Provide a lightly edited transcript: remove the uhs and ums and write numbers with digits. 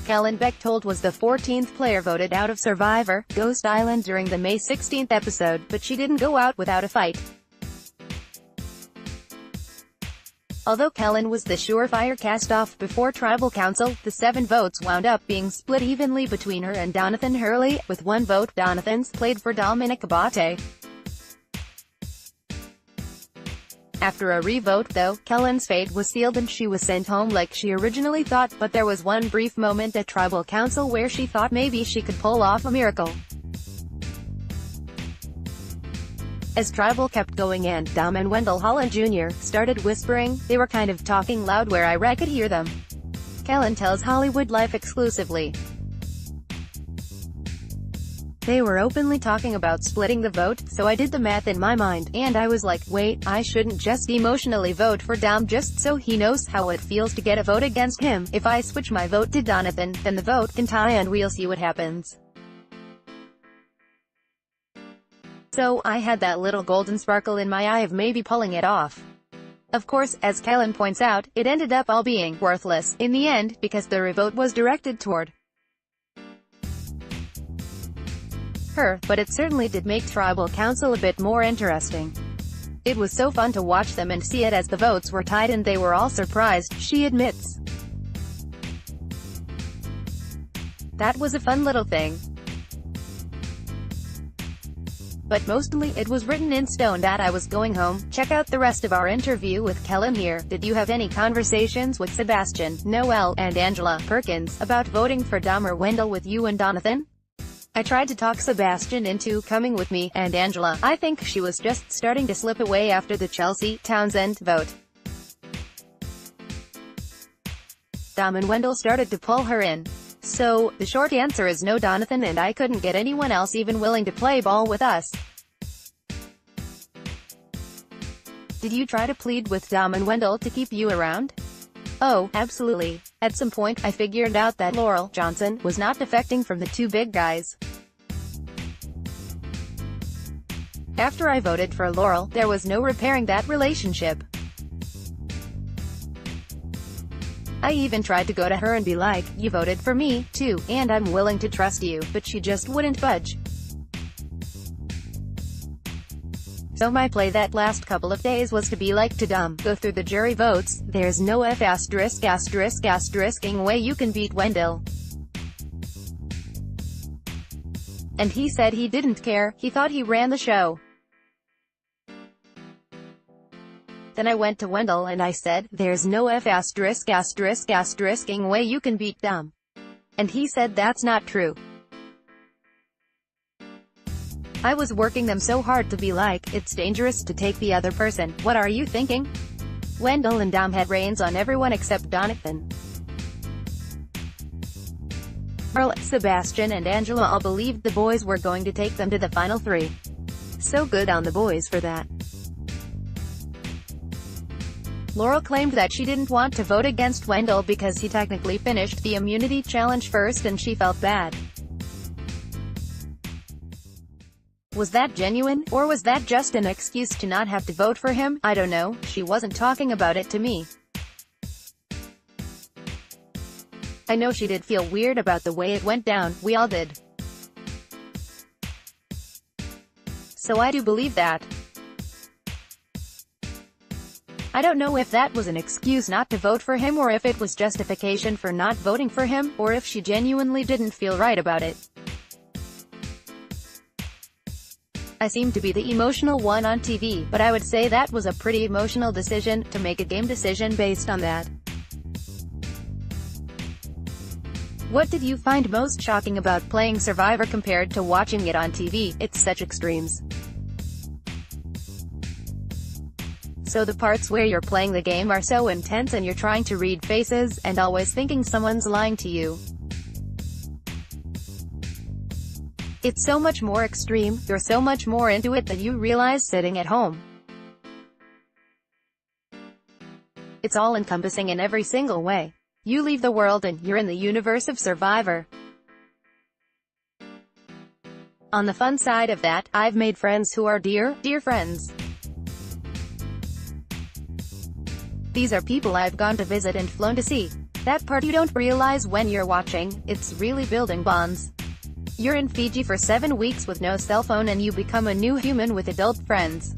Kellyn was the 14th player voted out of Survivor Ghost Island during the May 16th episode, but she didn't go out without a fight. Although Kellyn was the surefire cast-off before Tribal Council, the 7 votes wound up being split evenly between her and Donathan Hurley, with 1 vote Donathan's played for Dominic Abate. After a re-vote though, Kellyn's fate was sealed and she was sent home like she originally thought, but there was one brief moment at Tribal Council where she thought maybe she could pull off a miracle. As Tribal kept going and Dom and Wendell Holland Jr. started whispering, they were kind of talking loud where I could hear them. Kellyn tells Hollywood Life exclusively. They were openly talking about splitting the vote, so I did the math in my mind, and I was like, wait, I shouldn't just emotionally vote for Dom just so he knows how it feels to get a vote against him. If I switch my vote to Donathan, then the vote can tie and we'll see what happens. So, I had that little golden sparkle in my eye of maybe pulling it off. Of course, as Kellyn points out, it ended up all being worthless in the end, because the revote was directed toward her, but it certainly did make Tribal Council a bit more interesting. It was so fun to watch them and see it as the votes were tied and they were all surprised, she admits. That was a fun little thing. But mostly, it was written in stone that I was going home. Check out the rest of our interview with Kellyn here. Did you have any conversations with Sebastian, Noel, and Angela Perkins about voting for Dom or Wendell with you and Donathan? I tried to talk Sebastian into coming with me, and Angela. I think she was just starting to slip away after the Chelsea Townsend vote. Dom and Wendell started to pull her in. So, the short answer is no, Donathan and I couldn't get anyone else even willing to play ball with us. Did you try to plead with Dom and Wendell to keep you around? Oh, absolutely. At some point, I figured out that Laurel Johnson was not defecting from the 2 big guys. After I voted for Laurel, there was no repairing that relationship. I even tried to go to her and be like, you voted for me, too, and I'm willing to trust you, but she just wouldn't budge. So my play that last couple of days was to be like to Dom, go through the jury votes, there's no *****ing way you can beat Wendell. And he said he didn't care, he thought he ran the show. Then I went to Wendell and I said, there's no *****ing way you can beat Dom. And he said that's not true. I was working them so hard to be like, it's dangerous to take the other person, what are you thinking? Wendell and Dom had reins on everyone except Donathan. Earl, Sebastian and Angela all believed the boys were going to take them to the final 3. So good on the boys for that. Laurel claimed that she didn't want to vote against Wendell because he technically finished the immunity challenge first and she felt bad. Was that genuine, or was that just an excuse to not have to vote for him? I don't know, she wasn't talking about it to me. I know she did feel weird about the way it went down, we all did. So I do believe that. I don't know if that was an excuse not to vote for him or if it was justification for not voting for him, or if she genuinely didn't feel right about it. I seem to be the emotional one on TV, but I would say that was a pretty emotional decision, to make a game decision based on that. What did you find most shocking about playing Survivor compared to watching it on TV? It's such extremes. So the parts where you're playing the game are so intense and you're trying to read faces, and always thinking someone's lying to you. It's so much more extreme, you're so much more into it than you realize sitting at home. It's all-encompassing in every single way. You leave the world and you're in the universe of Survivor. On the fun side of that, I've made friends who are dear friends. These are people I've gone to visit and flown to see. That part you don't realize when you're watching, it's really building bonds. You're in Fiji for 7 weeks with no cell phone and you become a new human with adult friends.